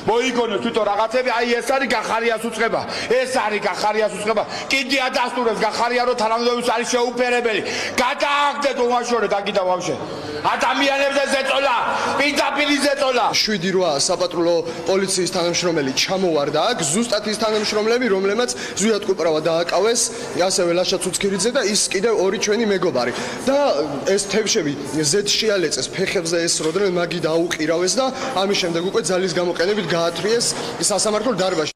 მოიგონეს თვითონ რაღაცები, აი ეს არის გახარიას უწყება. ეს არის გახარიას უწყება. კიდე ადასტურებს გახარია რომ თანამდებობის არის შეუფერებელი. გადააგდეთ უვაშორე დაგიდა ვამშე. ადამიანებზე ზეწოლა, პირდაპირ ზეწოლა.
7-8 საპატრულო პოლიციის თანამშრომელი ჩამოვარდა აქ, ზუსტად ის თანამშრომლები, რომლებმაც ზვიად კუპრავა დააკავეს, ასევე ლაშა ცუცქირიძე და ის კიდევ 2 ჩვენი მეგობარი. და ეს თევშები ზედ შეალეწეს ფეხებზე ესროდნენ, მაგი დაუყირავეს და ამის შემდეგ უკვე ძალის გამოყენებით გაათრიეს სასამართლო დარბაზში.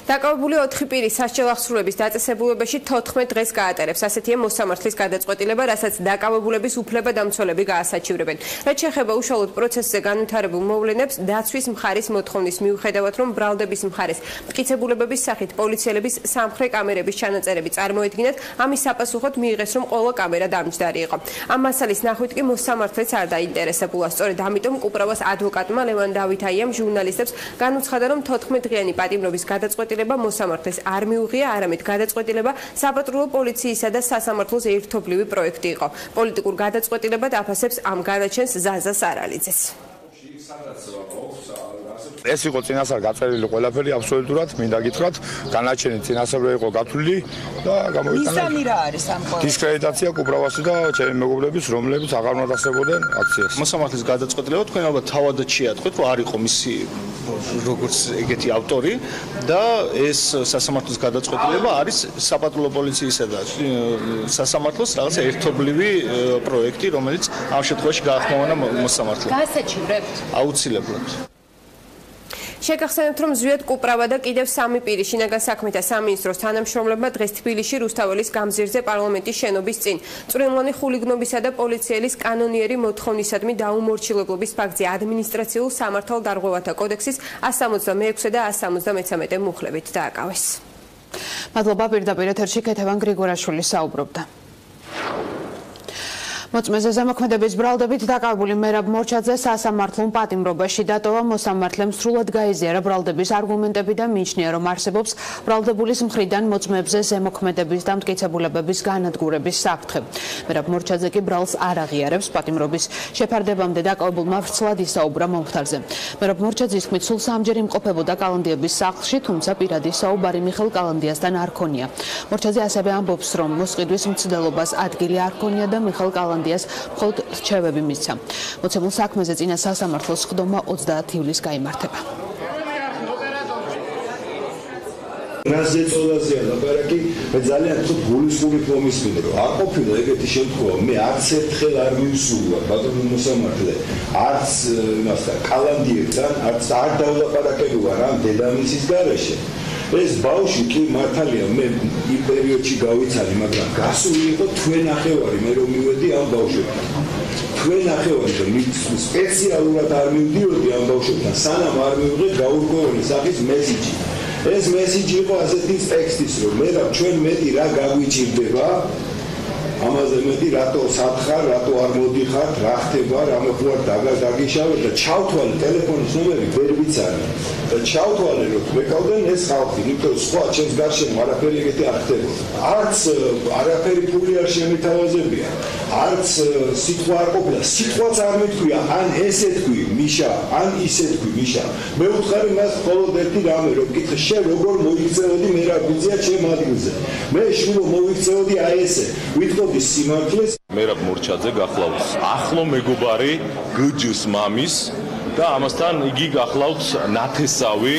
დაკავებული 4 პირი სასჯელ აღსრულების დაწესებულებაში 14 დღეს გაატარებს. ასეთია მოსამართლის გადაწყვეტილება, რასაც დაკავებულების უფლებადამცველები გაასაჩივრებენ. რაც შეეხება უშუალოდ პროცესზე განვითარებულ მოვლენებს, დაცვის მხარის მოთხოვნის მიუხედავად, რომ ბრალდების მხარეს მტკიცებულებების სახით პოლიციელების სამხრე კამერების ჩანაწერები წარმოედგინათ, ამის საპასუხოდ მიიღეს, რომ ყველა კამერა დამჯდარი იყო. ამ მასალის ნახვით კი მოსამართლეც არ დაინტერესებულა. სწორედ ამიტომ კუპრავას ადვოკატმა ლევან დავითაიამ ჟურნალისტებს განუცხადა, რომ 14 დღიანი პატიმრობის გადაწყვეტილება მოსამართლეს არ მიუღია, არამედ გადაწყვეტილება საპატრულო პოლიციისა და სასამართლოს ერთობლივი პროექტი იყო. პოლიტიკურ გადაწყვეტილებად აფასებს ამ განაჩენს ზაზა სარალიძეც.
ეს იყო წინასწარ გაწერილი ყველაფერი აბსოლუტურად, მინდა გითხრათ, განაჩენი წინასწარ იყო გათვლილი და გამოვიტანა.
მისამი რა არის ამ ყოველ?
დისკრედიტაცია კუპრავასი და ჩემი მეგობრების, რომლებიც აღარ უნდასებოდნენ აქციას.
მოსამართლის გადაწყვეტილება თქვენ ალბათ თავადაც შეატყვეთ, რომ არ იყო მისი როგორც ეგეთი ავტორი და ეს სასამართლოს გადაწყვეტილება არის საპატრულო პოლიციისა და სასამართლოს რაღაც ერთობლივი პროექტი, რომელიც ამ შემთხვევაში გაახმოვანა მოსამართლემ.
გაასაჩივრებთ?
აუცილებლად.
შეგახსენებთ, რომ ზვიად კუპრავა და კიდევ 3 პირი შინაგან საქმეთა სამინისტროს თანამშრომლებმა დღეს თბილისში რუსთაველის გამზირზე პარლამენტის შენობის წინ წვრილმანი ხულიგნობისა და პოლიციელის კანონიერი მოთხოვნისადმი დაუმორჩილებლობის ფაქტზე ადმინისტრაციულ სამართალდარღვევათა კოდექსის 166 და 173 მუხლებით დააკავეს.
მადლობა, პირდაპირ ეთერში ქეთევან გრიგორაშვილი საუბრობდა. მოწმეზე ზემოქმედების ბრალდებით დაკავებული მერაბ მორჩაძე სასამართლომ პატიმრობაში დატოვა. მოსამართლემ სრულად გაიზიარა ბრალდების არგუმენტები და მიიჩნია, რომ არსებობს ბრალდებულის მხრიდან მოწმეებზე ზემოქმედების და მტკიცებულებების განადგურების საფრთხე. მერაბ მორჩაძე კი ბრალს არ აღიარებს. პატიმრობის შეფარდებამდე დაკავებულმა ვრცლად ისაუბრა მომხდარზე. მერაბ მორჩაძის თქმით, სულ 3-ჯერ იმყოფებოდა კალანდიების სახლში, თუმცა პირადი საუბარი მიხელ კალანდიასთან არ ქონია. მორჩაძე ასევე ამბობს, რომ მოსყიდვის მცდელობას ადგილი არ ქონია და მიხელ მხოლოდ რჩევები მისცა. მოცემულ საქმეზე წინა სასამართლოს ხდომა 30 ივლისს გაიმართება.
რაზე წოდაზეა ლაპარაკი, მე ძალიან თქო გულისხმობით მომისმინე, რომ არ ყოფილა ეგეთი შემთხვევა, მე არც ერთხელ არ მივსურვა ბატონო მოსამართლე, არც იმასთან კალანდიერთან, არც არ დავლაპარაკებულა რა დედამისის გარეშე. ეს ბავშვი კი მართალია მე იმ პერიოდში გავიცანი, მაგრამ გასული იყო თქვენ ნახევარი, მე რომ მივედი ამ ბავშვებთან. თქვენ ნახევარი და სპეციალურად არ მივდიოდი ამ ბავშვებთან, სანამ არ მივიღე გაურკვეველი სახის მესიჯი. ეს მესიჯი იყო ასეთი ტექსტის, რომ მე რა ჩვენ მეტი რა გაგვიჭირდება, ამაზე მეტი რატო სათხარ, რატო არ მოდიხარ, რა ხდება, რამე ხო არ დაგიშავე და ჩავთვალე ტელეფონის ნომერი ვერ ვიცანი. და ჩავთვალე რომ მეკავდნენ ეს ხალხი, იმიტომ სხვა ჩემს გარშემო არაფერი ეგეთი არ ხდებოდა. არც არაფერი ფული არ შემეთავაზებია, არც სიტყვა არ ყოფილა, სიტყვაც არ მეთქვია, ან ესე თქვი მიშა, ან ისე თქვი მიშა. მე უთხარი მას მხოლოდ ერთი რამე, რომ გითხე შენ როგორ მოიქცეოდი მე რა გვიძლია ჩემ ადგილზე. მე შვილო მოიქცეოდი აი ესე. ვითხოვდი სიმართლეს.
მერაბ მორჩაძე გახლავს ახლო მეგობარი გჯის მამის და ამასთან იგი გახლავს ნათესავი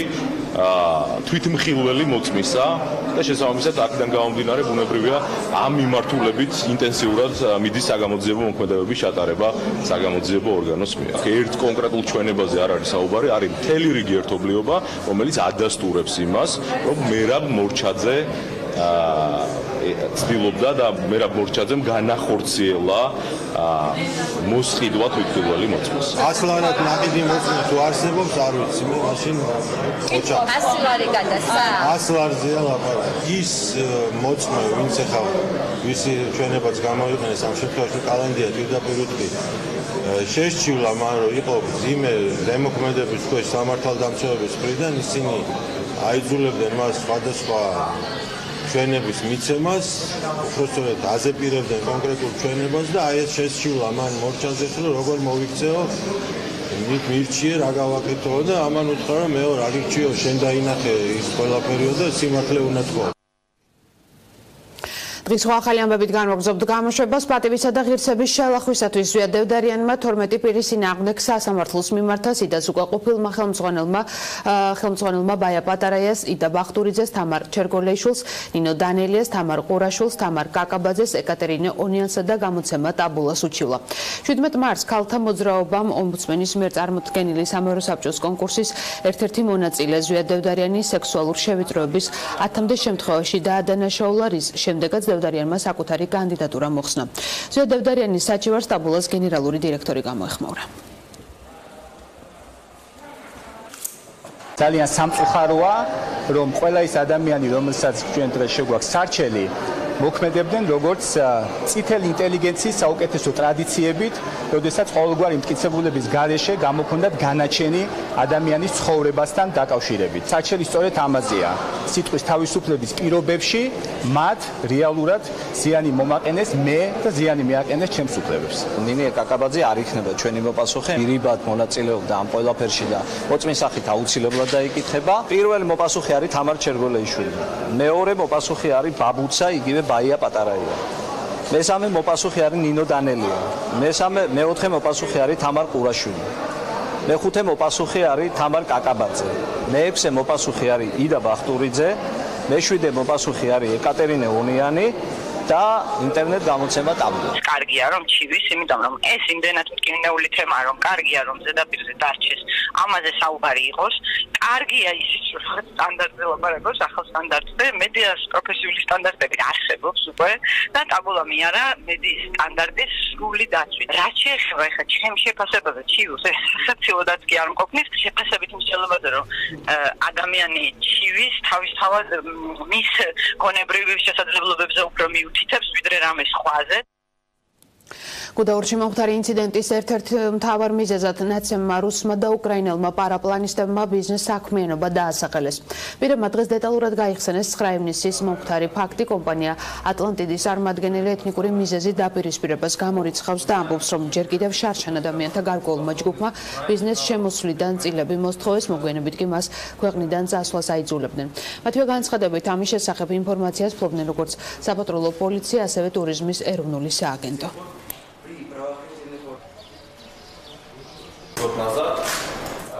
თვითმხილველი მოწმისა და შესაბამისად აქედან გამომდინარე ბუნებრივია ამ მიმართულებით ინტენსიურად მიდის საგამოძიებო მოქმედებების ჩატარება საგამოძიებო ორგანოს მიერ. ერთ კონკრეტულ ჩვენებაზე არ არის საუბარი, არის მთელი რიგი ერთობლიობა, რომელიც ადასტურებს იმას, რომ მერაბ მორჩაძე ცდილობდა და მერაბ მორჩაძემ განახორციელა მოსყიდვა თვითმხილველი მოწმეს.
ასლანად ნაკიდი მოწმე თუ არსებობს არ ვიცი, მე მაშინ ოჩა.
ასლარი გადასცა?
ასლარზეა ლაპარაკი. ის მოწმე, ვინც ახლა ვისი ჩვენებაც გამოიყენეს ამ შემთხვევაში კალანდია პირდაპირ ვიტყვი. შესჩივლა მან რომ იყო ძიმე ზემოქმედების ქვეშ სამართალდამცავების მხრიდან ისინი აიძულებდნენ მას სხვადასხვა ჩვენების მიცემას, უბრალოდ აზეპირებდნენ კონკრეტულ ჩვენებას და აი ეს შესჩივლა მან მორჩაძეს რომ როგორ მოიქცეო, მირჩიე რა გავაკეთო და ამან უთხრა რომ მე რა გირჩიო, შენ დაინახე ის ყველაფერიო და სიმართლე უნდა თქვა.
დღის ახალი ამბებით განმოგზავნებთ გამოშვებას პატივისა და ღირსების შალახვისათვის ზვიად დევდარიანმა 12 პირის წინააღმდეგ სასამართლოს მიმართა სიდას უკვე ყოფილმა ხელმძღვანელმა ბაია პატარაიას, იდა ბახტურიძეს, თამარ ჩერგოლეიშვილს, ნინო დანელიას, თამარ ყურაშვილს, თამარ კაკაბაძეს, ეკატერინე ონიანსა და გამოცემა ტაბულას უჩივლა. 17 მარტს ქალთა მოძრაობამ ომბუდსმენის მიერ წარმოქმნილი სამეორო საბჭოს კონკურსის ერთ-ერთი მონაწილე ზვიად დევდარიანი სექსუალურ შევიწროების 10-მდე შემთხვევაში დაადანაშაულა, რის შემდეგაც დევდარიანმა საკუთარი კანდიდატურა მოხსნა. ზვიად დევდარიანის საჩივარს ტაბულას გენერალური დირექტორი გამოეხმაურა.
ძალიან სამწუხაროა, რომ ყველა ის ადამიანი, რომელსაც ჩვენ დღეს შეგვაქვს სარჩელი, მოქმედებდნენ როგორც წითელი ინტელიგენციის საუკეთესო ტრადიციებით, როდესაც ყოველგვარი მტკიცებულების გარეშე გამოქონდათ განაჩენი ადამიანის ცხოვრებასთან დაკავშირებით. საჩელი სწორედ ამაზეა. სიტყვის თავისუფლების პირობებში მათ რეალურად ზიანი მომაყენეს მე და ზიანი მეაყენეს ჩემს უფლებებს.
ნინია კაკაბაძე არ იქნება ჩვენი მოპასუხე, პირიბად მონაწილეობდა ამ ყველაფერში და მოწმის სახით აუცილებლად დაიკითხება. პირველი მოპასუხე არის თამარ ჩერგოლეიშვილი. მეორე მოპასუხე არის ბაბუცა, იგივე ბაია პატარაია. მესამე მოპასუხე არის ნინო დანელია. მეოთხე მოპასუხე არის თამარ ყურაშვილი. მეხუთე მოპასუხე არის თამარ კაკაბაძე. მეექვსე მოპასუხე არის იდა ბახტურიძე. მეშვიდე მოპასუხე არის ეკატერინე ონიანი და ინტერნეტ გამოცემა ტაბულა.
კარგია რომ ჩივის, იმიტომ რომ ეს იმდენად მტკივნეული თემა, რომ კარგია რომ ზედაპირზე დარჩეს, ამაზე საუბარი იყოს. კარგია ისიც რომ სტანდარტზე ლაპარაკობს, ახალ სტანდარტზე, მედიას პროფესიული სტანდარტები არსებობს უკვე და ტაბულა მიარა მედიის სტანდარტის სრული დაცვით. რაც შეეხება ახლა ჩემს შეფასებაზე ჩივის, ეს სასაცილოდაც კი არ მყოფნის, შეფასებით მსჯელობაზე რომ ადამიანი ჩივის თავისთავად მის გონებრივი შესაძლებლობებზე უფრო მიუთითებს ვიდრე რამე სხვაზე.
გუდაურში მომხდარი ინციდენტის ერთ-ერთ მთავარ მიზეზად ნაცემმა რუსმა და უკრაინელმა პარაპლანისტებმა ბიზნეს საქმიანობა დაასახელეს. პირებმა დღეს დეტალურად გაიხსენეს 9 ივნისის მომხდარი ფაქტი. კომპანია ატლანტიდის წარმომადგენელი ეთნიკური მიზეზი დაპირისპირებას გამორიცხავს და ამბობს, რომ ჯერ კიდევ შარშან ადამიანთა გარკვეულმა ჯგუფმა ბიზნეს შემოსვლიდან წილები მოსთხოვეს, მოგვიანებით კი მას ქვეყნიდან წასვლას აიძულებდნენ. მათივე განცხადებით ამის შესახებ ინფორმაციას ფლობდნენ როგორც საპატრულო პოლიცია, ასევე ტურიზმის ეროვნული სააგენტო.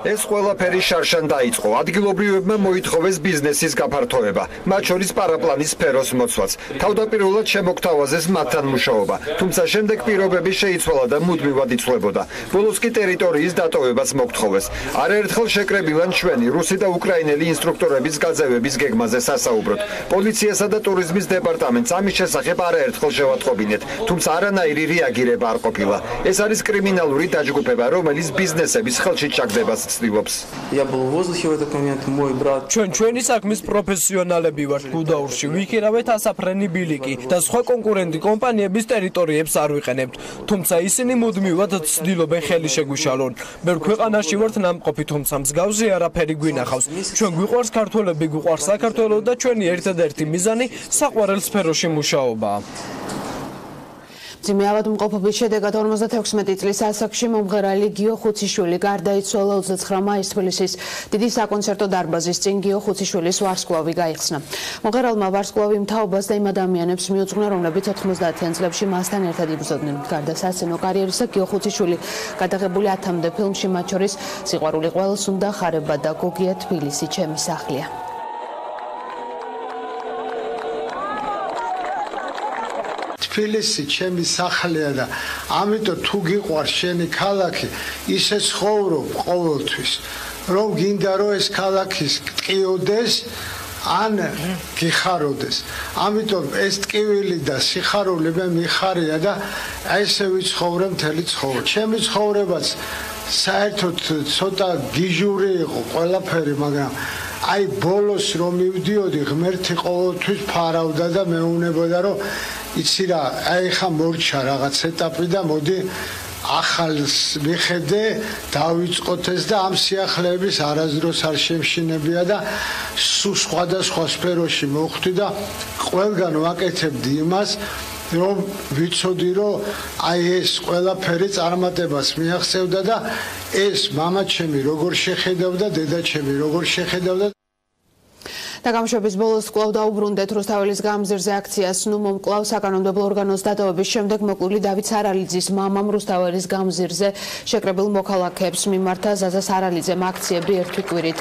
ეს ყველაფერი შარშან დაიწყო. ადგილობრივებმა მოითხოვეს ბიზნესის გაფართოება, მათ შორის პარაპლანის სფეროს მოცვაც. თავდაპირველად შემოგთავაზეს მათთან მუშაობა, თუმცა შემდეგ პირობები შეიცვალა და მუდმივად იცვლებოდა. ბოლოს კი ტერიტორიის დატოვებას მოგთხოვეს. არაერთხელ შეკრებილან ჩვენი რუსი და უკრაინელი ინსტრუქტორების გაძევების გეგმაზე სასაუბროთ. პოლიციასა და ტურიზმის დეპარტამენტს ამის შესახებ არაერთხელ შევატყობინეთ, თუმცა არანაირი რეაგირება არ ყოფილა. ეს არის კრიმინალური დაჯგუფება, რომელიც ბიზნესების ხელში ჩაგდებას
ჩვენი საქმის პროფესიონალები ვართ გუდაურში, ვიქირავეთ ასაფრენი ბილიკი და სხვა კონკურენტი კომპანიების ტერიტორიებს არ ვიყენებთ, თუმცა ისინი მუდმივად ცდილობენ ხელი შეგვიშალონ. ბევრ ქვეყანაში ვართ ნამყოფი, თუმცა მსგავსი არაფერი გვინახავს. ჩვენ გვიყვარს ქართველები, გვიყვარს საქართველო და ჩვენი ერთადერთი მიზანი საყვარელ სფეროში მუშაობაა.
ძიმე ავადმყოფობის შედეგად 56 წლის ასაკში მომღერალი გიო ხუციშვილი გარდაიცვალა 29 მაისს თბილისის დიდი საკონცერტო დარბაზის წინ გიო ხუციშვილის ვარსკვლავი გაიხსნა. მომღერალმა ვარსკვლავი მთავობას და იმ ადამიანებს მიუძღვნა, რომლებიც 90-იან წლებში მასთან ერთად იბრძოდნენ. გარდა სასცენო კარიერისა, გიო ხუციშვილი გადაღებული 10-მდე ფილმში, მათ შორის სიყვარული ყველს უნდა, ხარება და გოგია თბილისი ჩემი სახლია.
თბილისი ჩემი სახლია და ამიტომ თუ გიყვარს შენი ქალაქი, ისე ცხოვრობ ყოველთვის, რომ გინდა რომ ეს ქალაქი ტყიოდეს, ან გიხაროდეს. ამიტომ ეს ტკივილი და სიხარული მე მიხარია და ესე ვიცხოვრე მთელი ცხოვრება. ჩემი ცხოვრებაც საერთოდ ცოტა გიჟური იყო ყველაფერი, მაგრამ აი ბოლოს რომ მივდიოდი, ღმერთი ყოველთვის ფარავდა და მეუნებოდა რომ იცი რა, აი ხა მორჩა რაღაც ეტაპი და მოდი ახალს მიხედე, დავიწყოთ ეს და ამ სიახლეების არასდროს არ შემშინებია და სულ სხვადასხვა სფეროში მოვხვდი და ყველგან ვაკეთებდი იმას, რომ ვიცოდი რომ აი ეს ყველაფერი წარმატებას მიაღწევდა და ეს მამაჩემი როგორ შეხედავდა, დედაჩემი როგორ შეხედავდა
და გამოშვების ბოლოს კვლავ დაუბრუნდეთ რუსთაველის გამზირზე აქციას. ნუ მომკლავ საკანონმდებლო ორგანოს დატოვების შემდეგ მოკლული დავით სარალიძის მამამ რუსთაველის გამზირზე შეკრებილ მოქალაქეებს მიმართა ზაზა სარალიძემ აქციები ერთი კვირით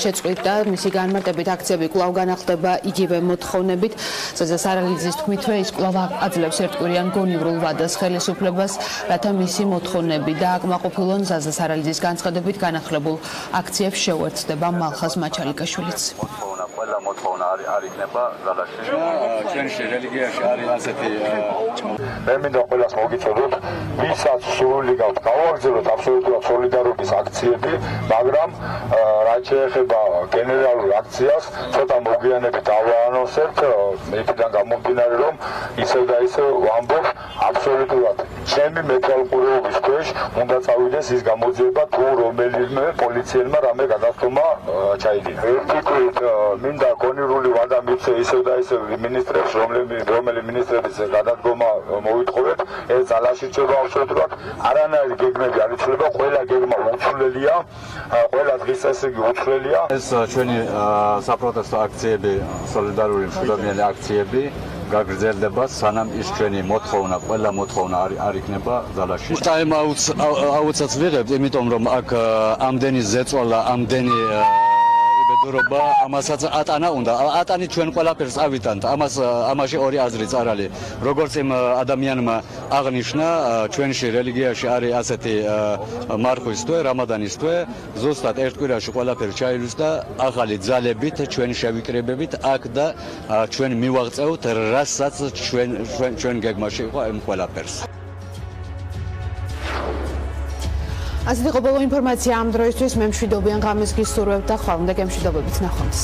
შეწყვიტა. მისი განმარტებით აქციები კვლავ განახლდება იგივე მოთხოვნებით. ზაზა სარალიძის თქმითვე ის კვლავ აძლევს ერთკვირიან გონივრულ ვადას ხელისუფლებას, რათა მისი მოთხოვნები დააკმაყოფილონ. ზაზა სარალიძის განცხადებით განახლებულ აქციებს შეუერთდება მალხაზ მაჩალიკაშვილიც.
ყველა მოთხოვნა არ იქნება ზალაში.
ჩვენში რელიგიაში არის ასეთი
მე მინდა ყველას მოგიწოდოთ, ვისაც სურვილი გაქვთ გავაგრძელოთ აბსოლუტურად სოლიდარობის აქციები, მაგრამ რაც შეეხება გენერალურ აქციას, ცოტა მოგვიანებით დავაანონსებთ, იქიდან გამომდინარე, რომ ისევ და ისევ ვამბობ, აბსოლუტურად ჩემი მეთვალყურეობის ქვეშ უნდა წავიდეს ის გამოძიება, თუ რომელიმე პოლიციელმა რამე გადასტომა ჩაიდინა. ერთი კვირით მინდა გონივრული ვადა მიცე ისევ და ისევ მინისტრებს, რომელი მინისტრების გადადგომა მოვითხოვეთ, ეს ძალაში რჩება აბსოლუტურად. არანაირი გეგმები არ იცვლება, ყველა გეგმა უცვლელია, ყველა დღის წესრიგი უცვლელია.
ეს ჩვენი საპროტესტო აქციები, სოლიდარული მშვიდობიანი აქციები გაგრძელდება, სანამ ის ჩვენი მოთხოვნა, ყველა მოთხოვნა არ იქნება ძალაში.
ტაიმ აუცაც ვიღებთ, იმიტომ რომ აქ ამდენი ზეწოლა, ამდენი უბედურობა, ამასაც ატანა უნდა. ატანი ჩვენ ყველაფერს ავიტანთ. ამაში ორი აზრიც არ არის. როგორც იმ ადამიანმა აღნიშნა, ჩვენში რელიგიაში არის ასეთი მარხვის თვე, რამადანის თვე, ზუსტად ერთ კვირაში ყველაფერი ჩაილვის და ახალი ძალებით, ჩვენ შევიკრიბებით აქ და ჩვენ მივაღწევთ, რასაც ჩვენ გეგმაში იყო იმ ყველაფერს.
ასეთი ყოველდღიური ინფორმაცია ამ დროისთვის მე მშვიდობიან ღამეს გისურვებთ და ხვალ უნდა გემშვიდობებით ნახვამდის.